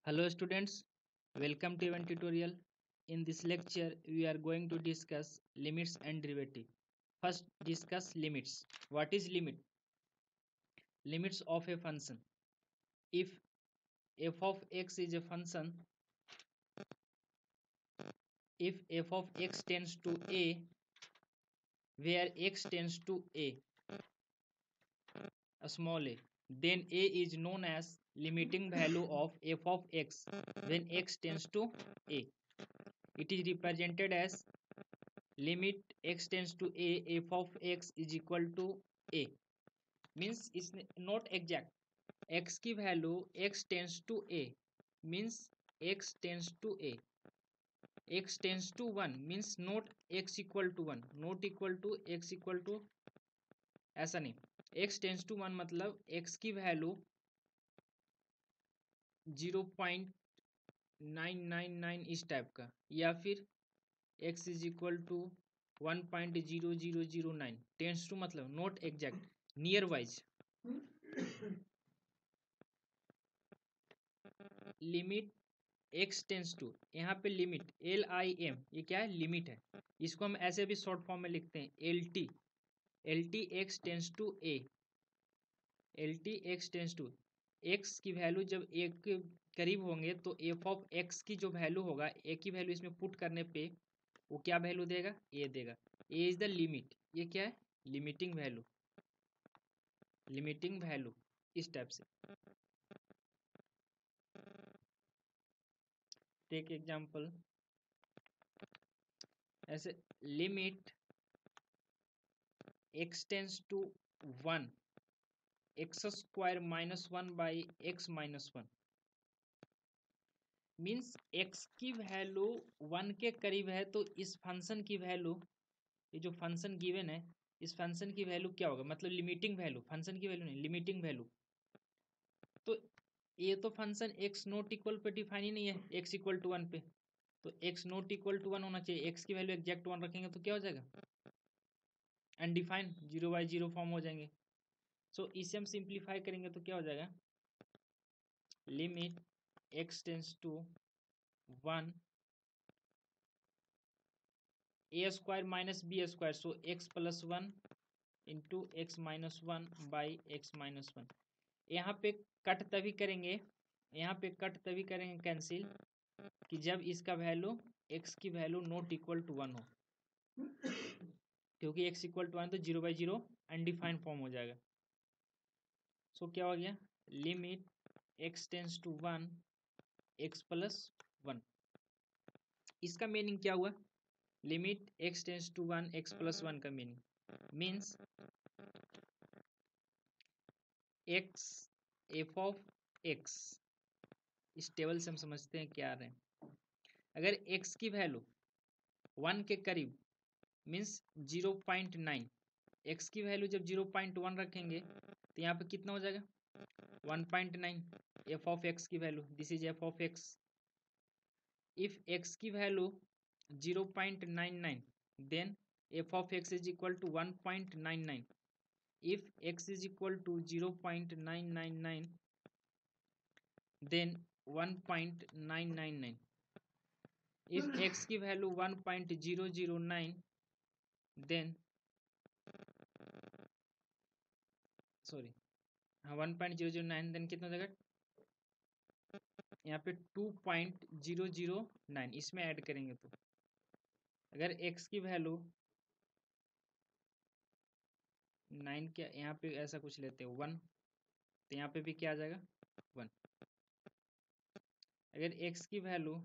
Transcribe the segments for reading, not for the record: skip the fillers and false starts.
Hello students, welcome to our tutorial. In this lecture, we are going to discuss limits and derivative. First, discuss limits. What is limit? Limits of a function. If f of x is a function, if f of x tends to a, where x tends to a small a, then a is known as limiting value of f of x when x tends to a. It is represented as limit x tends to a, f of x is equal to a. Means is not exact x की value x tends to a means x tends to a, x tends to 1 means not x equal to 1, not equal to x equal to, ऐसा नहीं, x tends to 1 मतलब x की value 0.999 इस type का, या फिर x is equal to 1.0009 tends to मतलब not exact, near wise. Limit x tends to, यहाँ पे लिमिट LIM, ये क्या है? लिमिट है. इसको हम ऐसे भी शॉर्ट फॉर्म में लिखते हैं LT, LT x tends to a, LT x tends to, x की वैल्यू जब a के करीब होंगे तो f ऑफ x की जो वैल्यू होगा, a की वैल्यू इसमें पुट करने पे वो क्या वैल्यू देगा? a देगा. a is the limit. ये क्या है? लिमिटिंग वैल्यू, लिमिटिंग वैल्यू इस टाइप से. टेक एग्जांपल, ऐसे limit x tends to 1 x square minus 1 by x minus 1 means x की वैल्यू 1 के करीब है तो इस फंक्शन की वैल्यू, ये जो फंक्शन गिवन है इस फंक्शन की वैल्यू क्या होगा? मतलब लिमिटिंग वैल्यू, फंक्शन की वैल्यू नहीं, लिमिटिंग वैल्यू. तो ये तो फंक्शन x नॉट इक्वल पे डिफाइन ही नहीं है, x इक्वल टू 1 पे, तो x नॉट इक्वल टू 1 होना चाहिए. x की वैल्यू एग्जैक्ट 1 रखेंगे तो क्या हो जाएगा? अनडिफाइंड, 0/0 फॉर्म हो जाएंगे. सो इसे हम सिंप्लीफाई करेंगे तो क्या हो जाएगा? Limit x tends to 1 a square minus b square, so x plus 1 into x minus 1 by x minus 1. यहाँ पे कट तभी करेंगे, यहाँ पे कट तभी करेंगे कैंसिल कि जब इसका वैल्यू x की वैल्यू नॉट इक्वल टू 1 हो, क्योंकि x इक्वल टू 1 तो 0/0 अनडिफाइंड फॉर्म हो जाएगा. सो क्या हो गया? Limit x tends to 1 x plus 1. इसका मीनिंग क्या हुआ? Limit x tends to 1 x plus 1 का meaning means x f of x, इस टेबल से हम समझते हैं क्या आ रहे हैं. अगर x की वैल्यू 1 के करीब मीन्स 0.9, x की वैल्यू जब 0.1 रखेंगे तो यहाँ पे कितना हो जाएगा? 1.9 f ऑफ x की value, this is f of x. If x की value 0.99 then f of x is equal to 1.99. if x is equal to 0.999 then 1.999. if x की वैल्यू 1.009 then सॉरी हाँ 1.009 देन कितना हो जाएगा? यहाँ पे 2.009 इसमें ऐड करेंगे तो अगर x की वैल्यू 9 क्या, यहाँ पे ऐसा कुछ लेते हैं 1 तो यहाँ पे भी क्या आ जाएगा? 1. अगर x की वैल्यू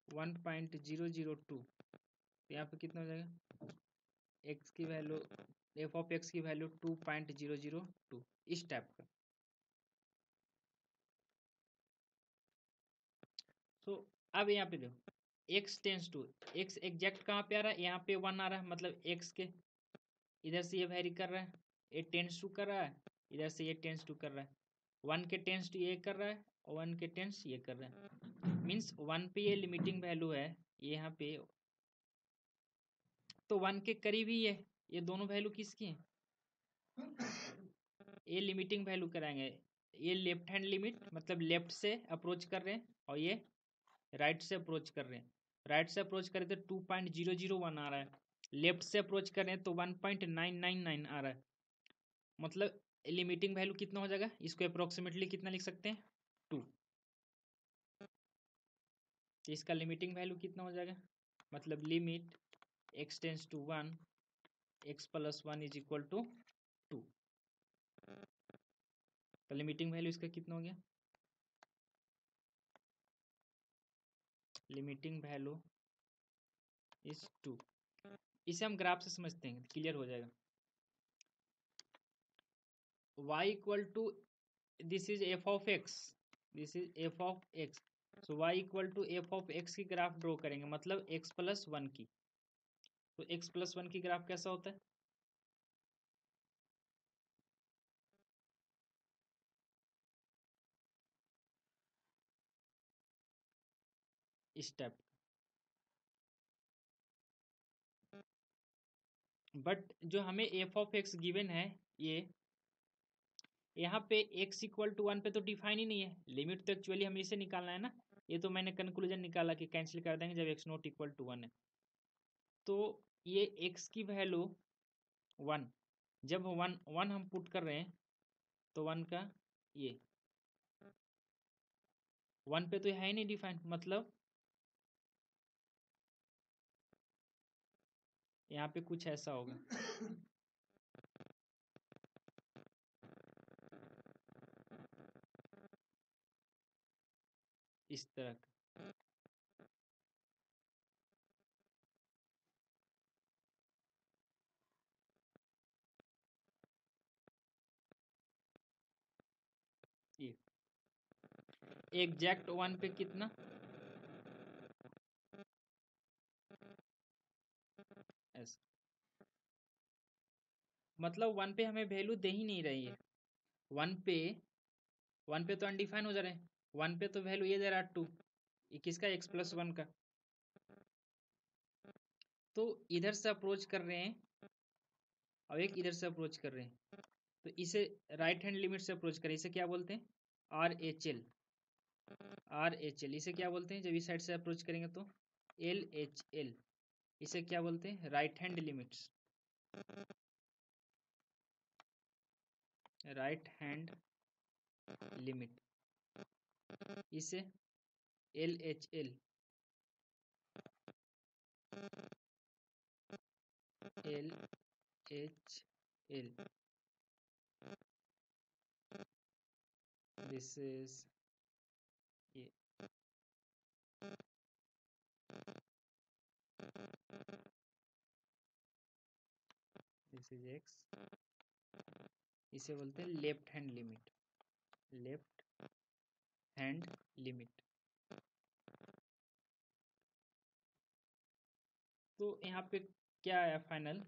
1.002 तो यहाँ पे कितना हो जाएगा? x की वैल्यू, f ऑफ x की वैल्यू 2.002 इस टाइप का. तो अब यहाँ पे देखो x tends to, x exact कहाँ पे आ रहा है? यहाँ पे 1 आ रहा है, मतलब x के इधर से ये वेरी कर रहा है, ये टेंस टू कर रहा है, इधर से ये टेंस टू कर रहा है. 1 के टेंस टू ये कर रहा है और 1 के टेंस ये कर रहा है. मीन्स 1 पे ये लिमिटिंग वैल्यू है, ये यहाँ पे तो 1 के करीब ही है. ये दोनों वैल्यू किसकी है? ये लिमिटिंग वैल्यू कराएंगे. ये लेफ्ट हैंड लिमिट मतलब लेफ्ट से अप्रोच कर रहे हैं और ये राइट से अप्रोच कर रहे हैं। राइट से अप्रोच करें तो 2.001 आ रहा है, लेफ्ट से अप्रोच कर रहे हैं तो 1.999 आ रहा है। मतलब लिमिटिंग वैल्यू कितना हो जाएगा, इसको अप्रोक्सीमेटली कितना लिख सकते हैं 2। तो इसका लिमिटिंग वैल्यू कितना हो जाएगा, मतलब limit x tends to 1 x plus 1 is equal to 2। तो लिमिटिंग वैल्यू इसका कितना हो गया, लिमिटिंग वैल्यू इज 2। इसे हम ग्राफ से समझते हैं, क्लियर हो जाएगा। y equal to this is f of x, this is f of x, so y equal to f of x की ग्राफ ड्रॉ करेंगे, मतलब x प्लस 1 की। तो x प्लस 1 की ग्राफ कैसा होता है, इस टाइप। बट जो हमें एफ ऑफ एक्स गिवन है, ये यहाँ पे x इक्वल टू 1 पे तो डिफाइन ही नहीं है, लिमिट तो एक्चुअली हमें इसे निकालना है ना। ये तो मैंने कंक्लूजन निकाला कि कैंसिल कर देंगे जब x नॉट इक्वल टू 1 है। तो ये x की वैल्यू 1, जब 1 हम पुट कर रहे हैं तो 1 का ये 1 पे तो है ही नहीं डिफाइन, मतलब यहाँ पे कुछ ऐसा होगा। इस तरह का। ये एग्जैक्ट 1 पे कितना, ऐसा मतलब 1 पे हमें वैल्यू दे ही नहीं रही है। 1 पे 1 पे तो अनडिफाइन हो जा रहे हैं, 1 पे तो वैल्यू ये दे रहा है 2, ये किसका x प्लस 1 का। तो इधर से अप्रोच कर रहे हैं और एक इधर से अप्रोच कर रहे हैं, तो इसे राइट हैंड लिमिट से अप्रोच करें, इसे क्या बोलते हैं are H L. R H L इसे क्या बोलते हैं, जब इस साइड से अप्रोच करेंगे तो एल एच एल, इसे क्या बोलते हैं right hand limits, right hand limit, इसे L H L, L H L, this is ये, दिस इज एक्स, इसे बोलते हैं left hand limit, left hand limit. तो यहाँ पे क्या आया फाइनल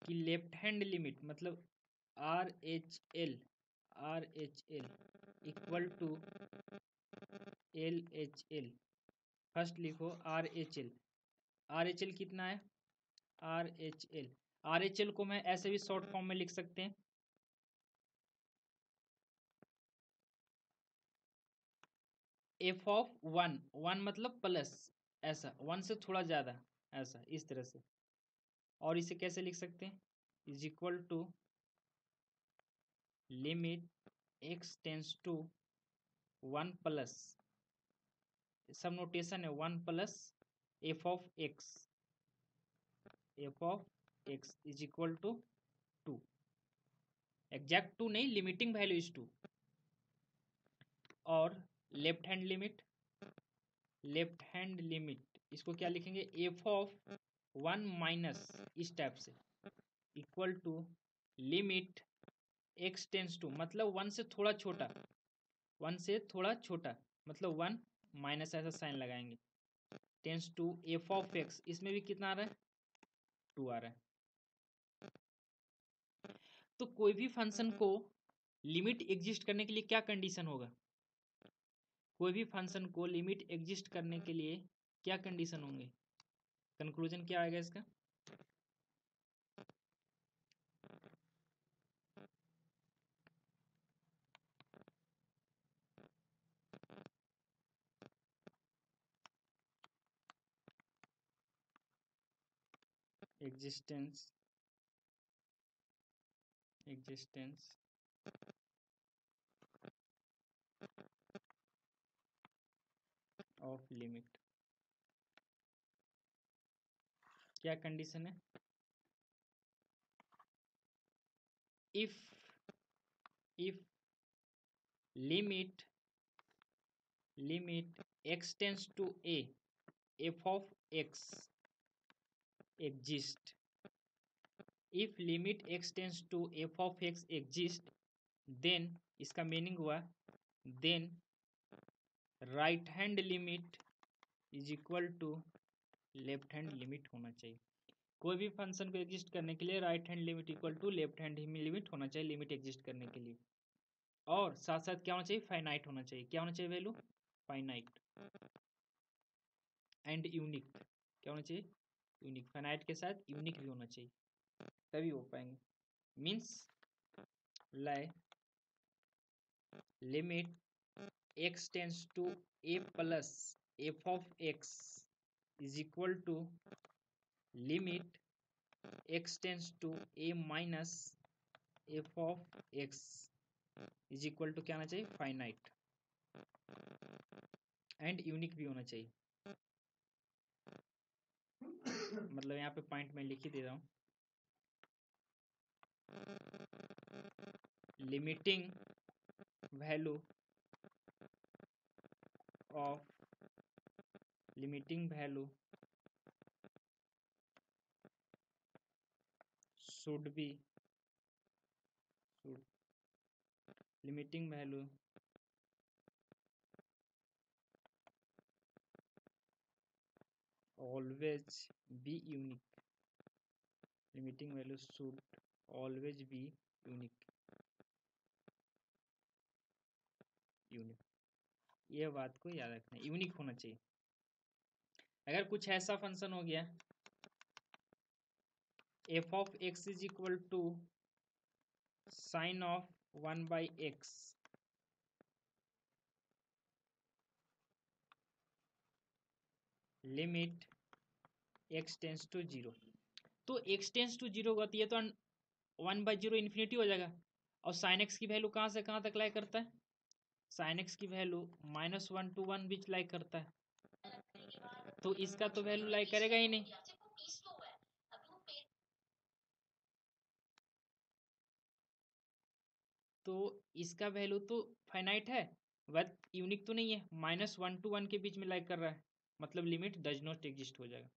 कि लेफ्ट हैंड लिमिट मतलब R H L, R H L equal to L H L. First लिखो R H L, R H L कितना है, R H L, R H L को मैं ऐसे भी शॉर्ट फॉर्म में लिख सकते हैं, एफ ऑफ 1, 1 मतलब प्लस, ऐसा 1 से थोड़ा ज़्यादा, ऐसा इस तरह से। और इसे कैसे लिख सकते हैं, is equal to limit x tends to 1 plus, सब नोटेशन है 1 plus f of x, f of x is equal to 2, exact 2 नहीं, लिमिटिंग वैल्यू इज 2। और left hand limit, left hand limit इसको क्या लिखेंगे एफ ऑफ 1 माइनस, इस type से, equal to limit x tends to मतलब 1 से थोड़ा छोटा, 1 से थोड़ा छोटा मतलब 1 माइनस ऐसा साइन लगाएंगे, tends to f of x, इसमें भी कितना आ रहा है 2 आ रहा है। तो कोई भी फंक्शन को लिमिट एग्जिस्ट करने के लिए क्या कंडीशन होगा, कोई भी फंक्शन को लिमिट एग्जिस्ट करने के लिए क्या कंडीशन होंगे, कंक्लूजन क्या आएगा इसका, existence of limit। क्या कंडीशन है? if limit x tends to a, f of x exist, if limit x tends to f of x exist, then इसका मीनिंग हुआ then right hand limit is equal to left hand limit होना चाहिए। कोई भी function को exist करने के लिए right hand limit equal to left hand limit होना चाहिए, लिमिट एग्जिस्ट करने के लिए। और साथ साथ क्या होना चाहिए? फाइनाइट होना चाहिए। क्या होना चाहिए वैल्यू? Finite and unique. क्या होना चाहिए? यूनिक। फाइनाइट के साथ यूनिक भी होना चाहिए, तभी हो पाएंगे। मीन्स लाइ limit x tends to a plus f of x is equal to limit x tends to a minus f of x is equal to क्या होना चाहिए? फाइनाइट एंड यूनिक भी होना चाहिए। मतलब यहाँ पे पॉइंट में लिख ही दे रहा हूँ। Limiting value of should be limiting value always be unique। limiting value should always be unique। ये बात को याद रखना, यूनिक होना चाहिए। अगर कुछ ऐसा फंक्शन हो गया f of x is equal to sin of 1 by x, limit x tends to 0, तो x टेंस टू 0 होती है तो 1 बाई 0 इन्फिनिटी हो जाएगा। और साइन एक्स की वैल्यू कहाँ से कहाँ तक लाई करता है? साइन एक्स की वैल्यू -1 to 1 बीच लाई करता है, तो इसका तो वैल्यू लाई करेगा ही नहीं। तो इसका वैल्यू तो फाइनाइट है बट यूनिक तो नहीं है, -1 to 1 के बीच में लाई कर रहा है, मतलब लिमिट डज नॉट एग्जिस्ट हो जाएगा।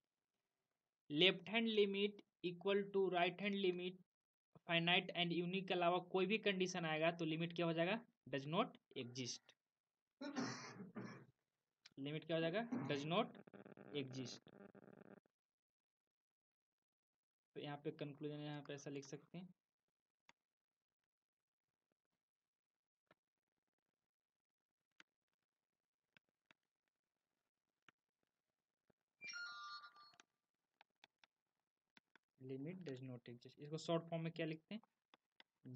Left hand limit equal to right hand limit, finite and unique के अलावा कोई भी कंडीशन आएगा तो लिमिट क्या हो जाएगा? Does not exist. लिमिट क्या हो जाएगा? Does not exist. तो यहाँ पे कंक्लूजन यहाँ पे ऐसा लिख सकते हैं, लिमिट डज नॉट एग्जिस्ट। इसको शॉर्ट फॉर्म में क्या लिखते हैं?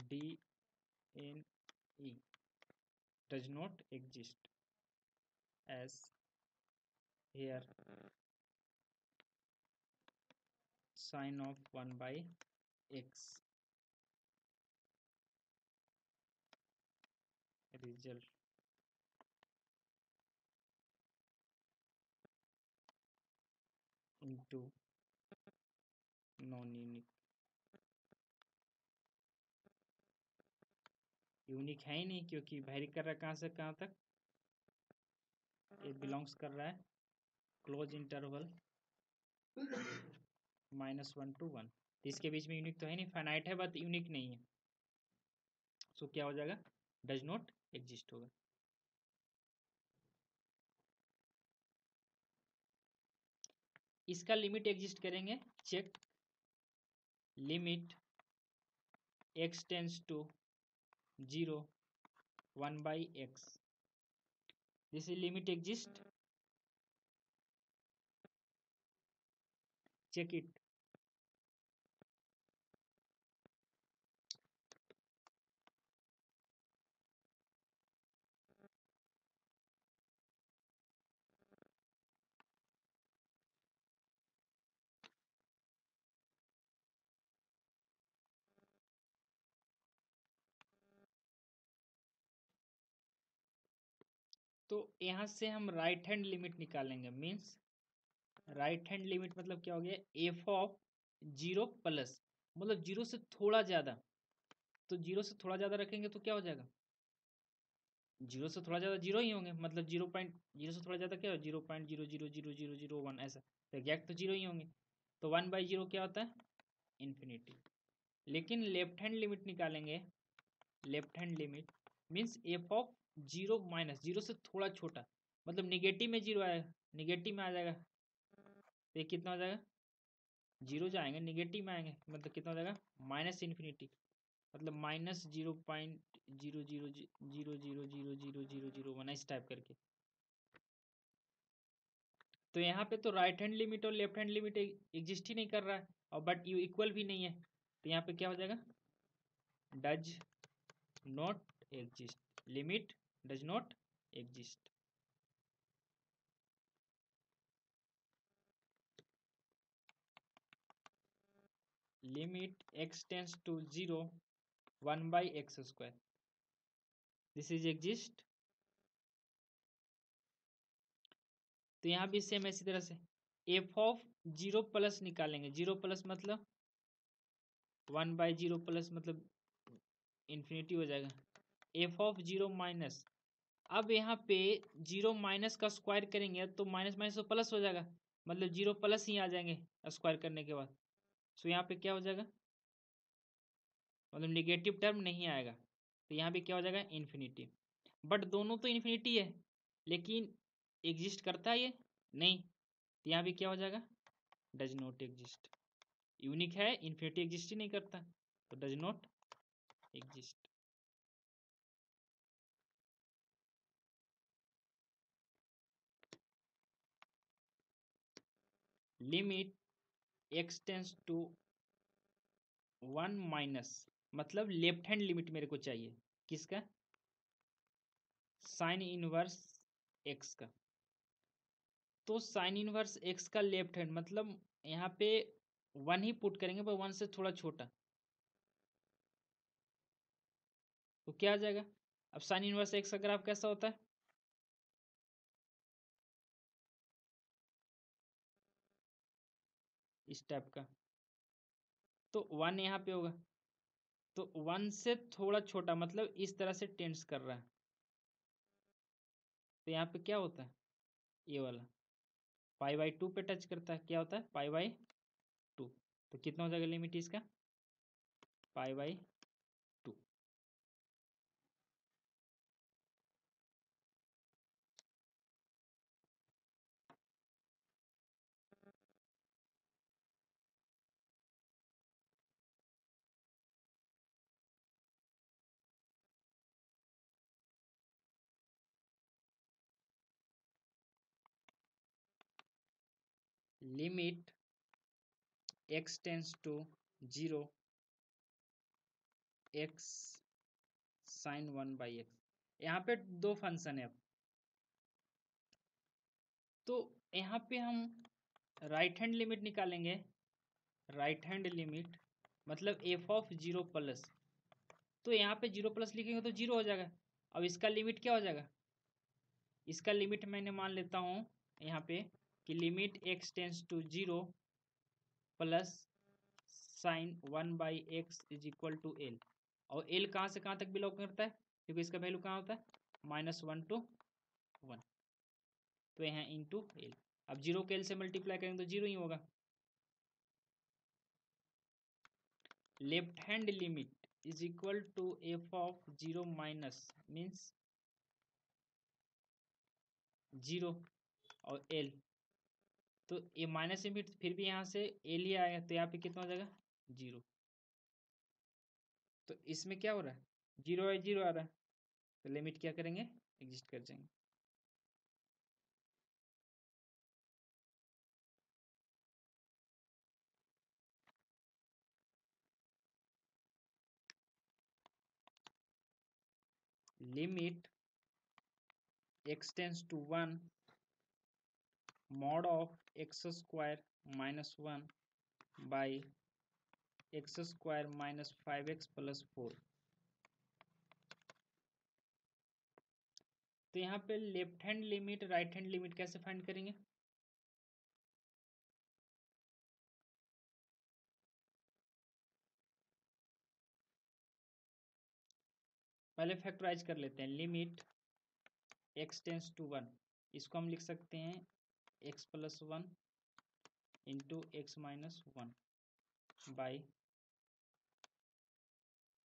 DNE does not exist as here sine of 1 by x result into non unique. Unique है ही नहीं क्योंकि वेरी कर रहा है कहाँ से कहाँ तक? ये बिलोंग्स कर रहा है क्लोज इंटरवल -1 to 1, तो इसके बीच में यूनिक तो है नहीं, फाइनाइट है बट यूनिक नहीं है। सो क्या हो जाएगा? डज नॉट एग्जिस्ट होगा। इसका लिमिट एग्जिस्ट करेंगे, check limit x tends to 0 1 by x, this is limit exist, check it। तो यहाँ से हम राइट हैंड लिमिट निकालेंगे, मीन्स राइट हैंड लिमिट मतलब क्या हो गया, एफ ऑफ जीरो प्लस, मतलब जीरो से थोड़ा ज़्यादा, तो जीरो से थोड़ा ज़्यादा रखेंगे तो क्या हो जाएगा, जीरो से थोड़ा ज़्यादा जीरो ही होंगे, मतलब जीरो पॉइंट जीरो से थोड़ा ज़्यादा क्या हो, 0.0000001 ऐसा, तो एग्जैक्ट तो जीरो ही होंगे। तो 1/0 क्या होता है, इन्फिनिटी। लेकिन लेफ्ट हैंड लिमिट निकालेंगे, left hand limit means F of zero minus, zero से थोड़ा छोटा, मतलब निगेटिव में जीरो आएगा, निगेटिव में आ जाएगा, तो ये कितना हो जाएगा, जीरो जाएंगे निगेटिव में आएंगे, मतलब कितना हो जाएगा, माइनस इन्फिनिटी, मतलब -0.000000001 इस टाइप करके। तो यहाँ पे तो राइट हैंड लिमिट और लेफ्ट हैंड लिमिट एग्जिस्ट ही नहीं कर रहा है, और बट यू इक्वल भी नहीं है, तो यहाँ पे क्या हो जाएगा, does not exist, limit does not exist. Limit x tends to 0 1/x², this is exist. तो यहाँ भी सेम इसी तरह से एफ ऑफ जीरो प्लस निकालेंगे, जीरो प्लस मतलब 1/0 प्लस मतलब इन्फिनिटी हो जाएगा, एफ ऑफ जीरो माइनस, अब यहाँ पे जीरो माइनस का स्क्वायर करेंगे तो माइनस माइनस तो प्लस हो जाएगा, मतलब जीरो प्लस ही आ जाएंगे स्क्वायर करने के बाद, सो यहाँ पे क्या हो जाएगा, मतलब निगेटिव टर्म नहीं आएगा, तो यहाँ पे क्या हो जाएगा, इन्फिनिटी। बट दोनों तो इन्फिनिटी है, लेकिन एग्जिस्ट करता है ये नहीं, तो यहाँ भी क्या हो जाएगा, डज नॉट एग्जिस्ट, यूनिक है, इन्फिनिटी एग्जिस्ट ही नहीं करता, तो does not exist. Limit x tends to 1 minus, मतलब लेफ्ट हैंड लिमिट मेरे को चाहिए, किसका, साइन इनवर्स एक्स का। तो साइन इनवर्स एक्स का लेफ्ट हैंड मतलब यहाँ पे 1 ही पुट करेंगे, पर 1 से थोड़ा छोटा, तो क्या आ जाएगा, अब साइन इनवर्स एक्स का ग्राफ कैसा होता है, इस टाइप का, तो 1 यहाँ पे होगा, तो 1 से थोड़ा छोटा मतलब इस तरह से टेंस कर रहा है, तो यहाँ पे क्या होता है, ये वाला π/2 पे टच करता है, क्या होता है, π/2, तो कितना हो जाएगा लिमिट इसका, π/2। Limit x tends to 0 x sine 1/x, यहाँ पे दो फंक्शन है, तो यहाँ पे हम राइट हैंड लिमिट निकालेंगे, राइट हैंड लिमिट मतलब एफ ऑफ जीरो प्लस, तो यहाँ पे जीरो प्लस लिखेंगे तो जीरो हो जाएगा, अब इसका लिमिट क्या हो जाएगा, इसका लिमिट मैंने मान लेता हूँ यहाँ पे कि limit x tends to 0 plus sine 1/x is equal to L, और एल कहाँ से कहाँ तक बिलोंग करता है, क्योंकि इसका वैल्यू कहाँ होता है, -1 to 1, तो यहाँ इंटू एल, अब जीरो के एल से मल्टीप्लाई करेंगे तो जीरो ही होगा। Left hand limit is equal to f of zero minus means zero और एल, तो ये माइनस लिमिट फिर भी यहाँ से एल ही आएगा, तो यहाँ पे कितना हो जाएगा, जीरो, तो इसमें क्या हो रहा है, जीरो है जीरो आ रहा है, तो लिमिट क्या करेंगे, एग्जिस्ट कर जाएंगे। Limit x tends to 1 mod of x² -1 by x² -5x + 4, तो यहाँ पे left hand limit right hand limit कैसे फाइंड करेंगे? पहले फैक्टराइज कर लेते हैं। लिमिट x टेंस टू 1, इसको हम लिख सकते हैं x plus 1 into x minus 1 by,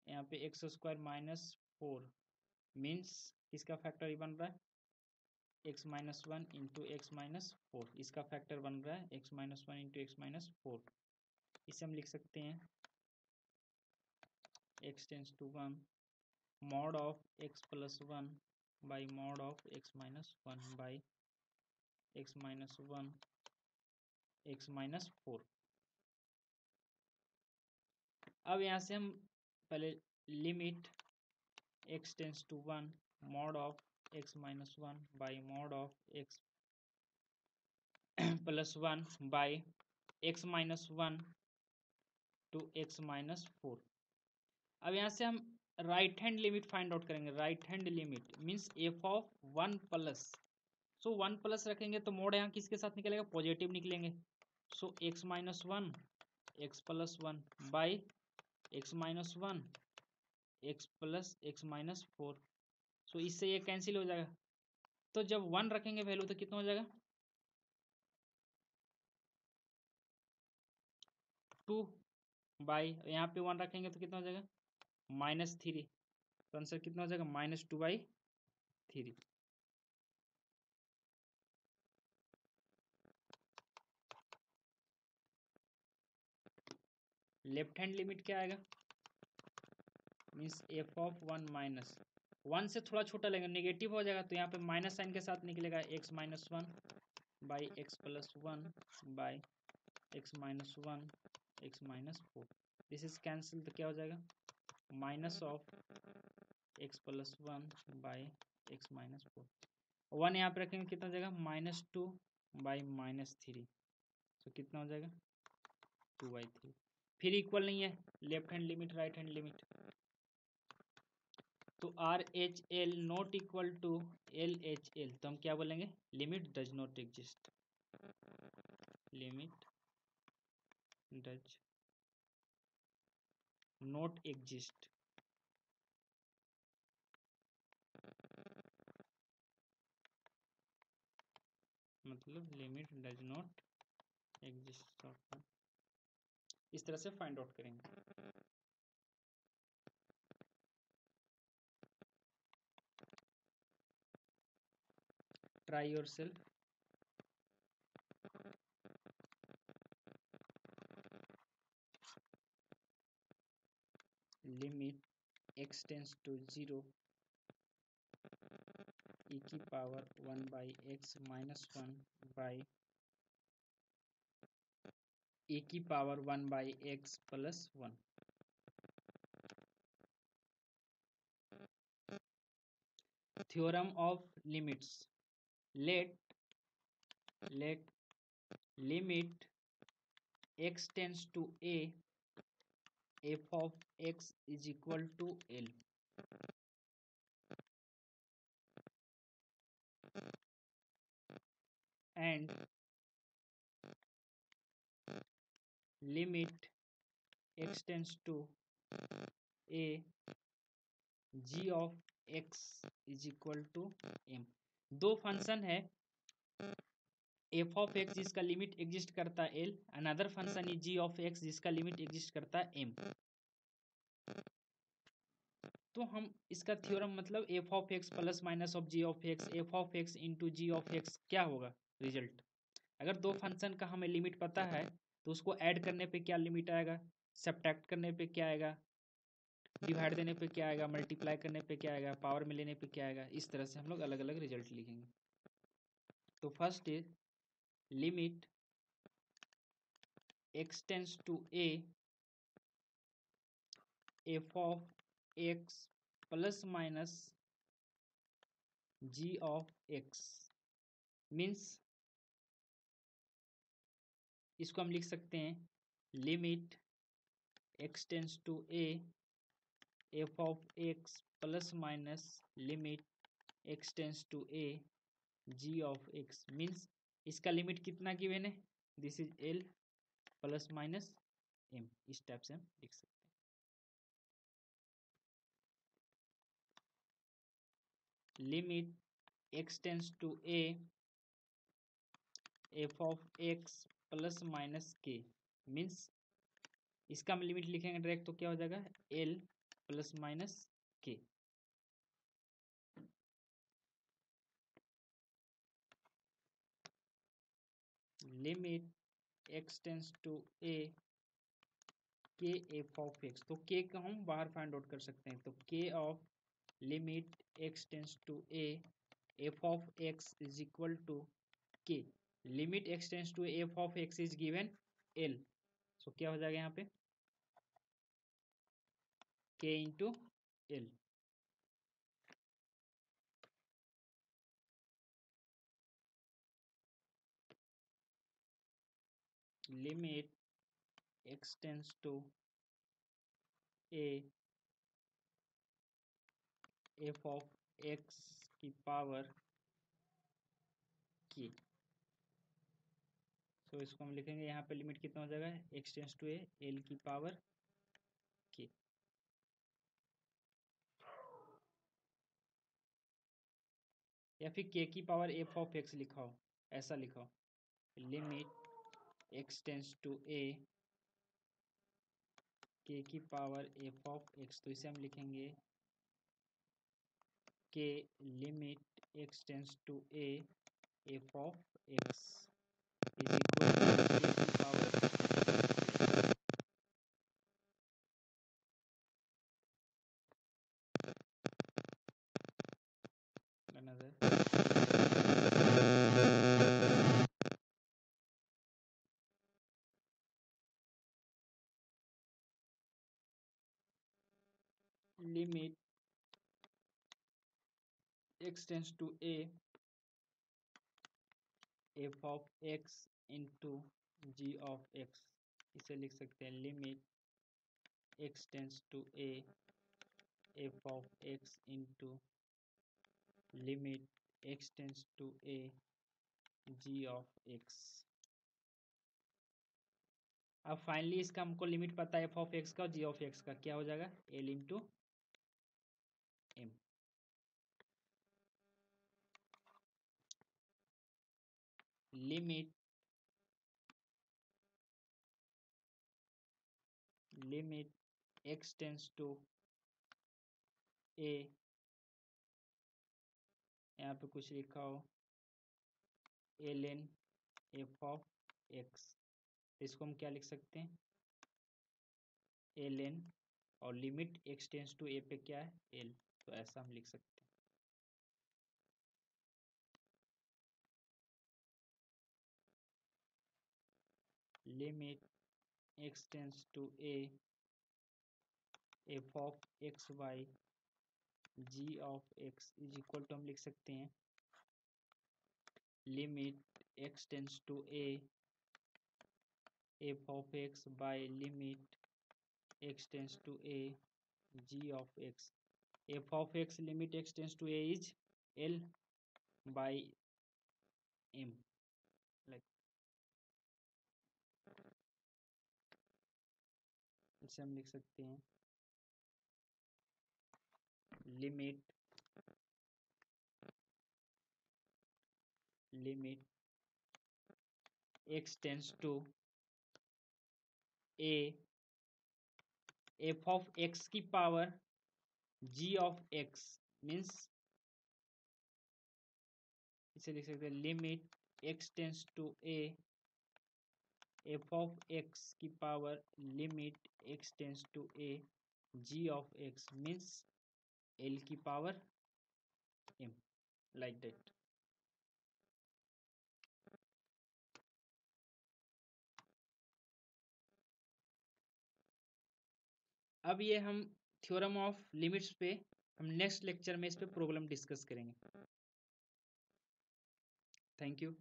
यहाँ पे एक्स स्क्वायर माइनस 4 मीन्स किसका फैक्टर ये बन रहा है? X minus 1 into x minus 4, इसका फैक्टर बन रहा है x minus 1 into x minus 4। इसे हम लिख सकते हैं x tends to 1 mod of x plus 1 by mod of x minus 1 by x minus 1 x minus 4। अब यहाँ से हम पहले limit x tends to 1 mod of x minus 1 by mod of x plus 1 by x minus 1 to x minus 4। अब यहाँ से हम right hand limit find out करेंगे। Right hand limit means F of 1 plus, so 1 plus रखेंगे तो mod यहाँ किसके साथ निकलेगा? पॉजिटिव निकलेंगे। So x minus 1 x plus 1 by x minus 1 x plus x minus 4। सो इससे ये कैंसिल हो जाएगा। तो जब 1 रखेंगे वैल्यू तो कितना हो जाएगा? 2 बाई, यहाँ पे 1 रखेंगे तो कितना हो जाएगा? -3। तो आंसर कितना हो जाएगा? -2/3। लेफ्ट हैंड लिमिट क्या आएगा? मीन्स एफ ऑफ 1 माइनस 1 से थोड़ा छोटा लेंगे, नेगेटिव हो जाएगा तो यहाँ पे माइनस साइन के साथ निकलेगा x minus 1 by x plus 1 by x minus 1 x minus 4। This is cancel तो क्या हो जाएगा? Minus of x plus 1 by x minus 4। 1 यहाँ पे रखेंगे कितना हो जाएगा? -2 बाई -3। तो कितना हो जाएगा? 2/3। फिर इक्वल नहीं है left hand limit right hand limit, तो R H L not equal to L H L, तो हम क्या बोलेंगे? Limit does not exist. Limit does not exist मतलब लिमिट डज नॉट एग्जिस्ट। इस तरह से फाइंड आउट करेंगे। Try yourself. Limit x tends to 0 e की power 1 by x minus 1 by e की power 1 by x plus 1। Theorem of limits. Let limit x tends to a f of x is equal to L and limit x tends to a g of x is equal to m। दो function है f of x जिसका limit exist करता है l, another function is g of x जिसका limit exist करता है m। तो हम इसका थ्योरम मतलब f of x plus minus of g of x f of x into g of x क्या होगा रिजल्ट? अगर दो फंक्शन का हमें लिमिट पता है तो उसको ऐड करने पे क्या लिमिट आएगा, सब्ट्रैक्ट करने पे क्या आएगा, डिवाइड देने पे क्या आएगा, मल्टीप्लाई करने पे क्या आएगा, पावर में लेने पे क्या आएगा। इस तरह से हम लोग अलग अलग रिजल्ट लिखेंगे। तो first is limit x tends to a f of x plus minus g of x means इसको हम लिख सकते हैं limit x tends to a f of x plus minus limit x tends to a g of x means इसका limit कितना given है, this is l plus minus m, इस type से हम लिख सकते हैं। Limit x tends to a f of x plus minus k means इसका हम लिमिट लिखेंगे डायरेक्ट तो क्या हो जाएगा l plus minus k। Limit x tends to a k f of x, तो k का हम बाहर फाइंड आउट कर सकते हैं, तो k of limit x tends to a f of x is equal to k, limit x tends to f of x is given l, सो क्या हो जाएगा यहाँ पे k into l। Limit x tends to a f of x की power k, तो इसको हम लिखेंगे यहाँ पे लिमिट कितना हो जाएगा x tends to a l की पावर k। या फिर k की पावर f ऑफ x लिखा हो, ऐसा लिखा हो, limit x tends to a k की पावर f ऑफ x, तो इसे हम लिखेंगे k limit x tends to a f of x is equal to k की power limit x tends to a f of x into g of x, इसे लिख सकते हैं limit x tends to a f of x into limit x tends to a g of x। अब finally इसका हमको limit पता है f of x का और g ऑफ x का, क्या हो जाएगा l into m। Limit x tends to a, यहाँ पे कुछ लिखा हो ln f ऑफ x, इसको हम क्या लिख सकते हैं ln, और limit x tends to a पे क्या है l, तो ऐसा हम लिख सकते हैं। Limit x tends to a f of x by g of x is equal to हम लिख सकते हैं limit x tends to a f of x by limit x tends to a g of x, f of x limit x tends to a is l by m, like इसे हम लिख सकते हैं limit x tends to a f of x की power g of x means इसे लिख सकते हैं limit x tends to a f of x की power limit x tends to a g of x means l की power m, like that. अब ये हम थ्योरम ऑफ लिमिट्स पे हम नेक्स्ट लेक्चर में इस पे प्रॉब्लम डिस्कस करेंगे। Thank you.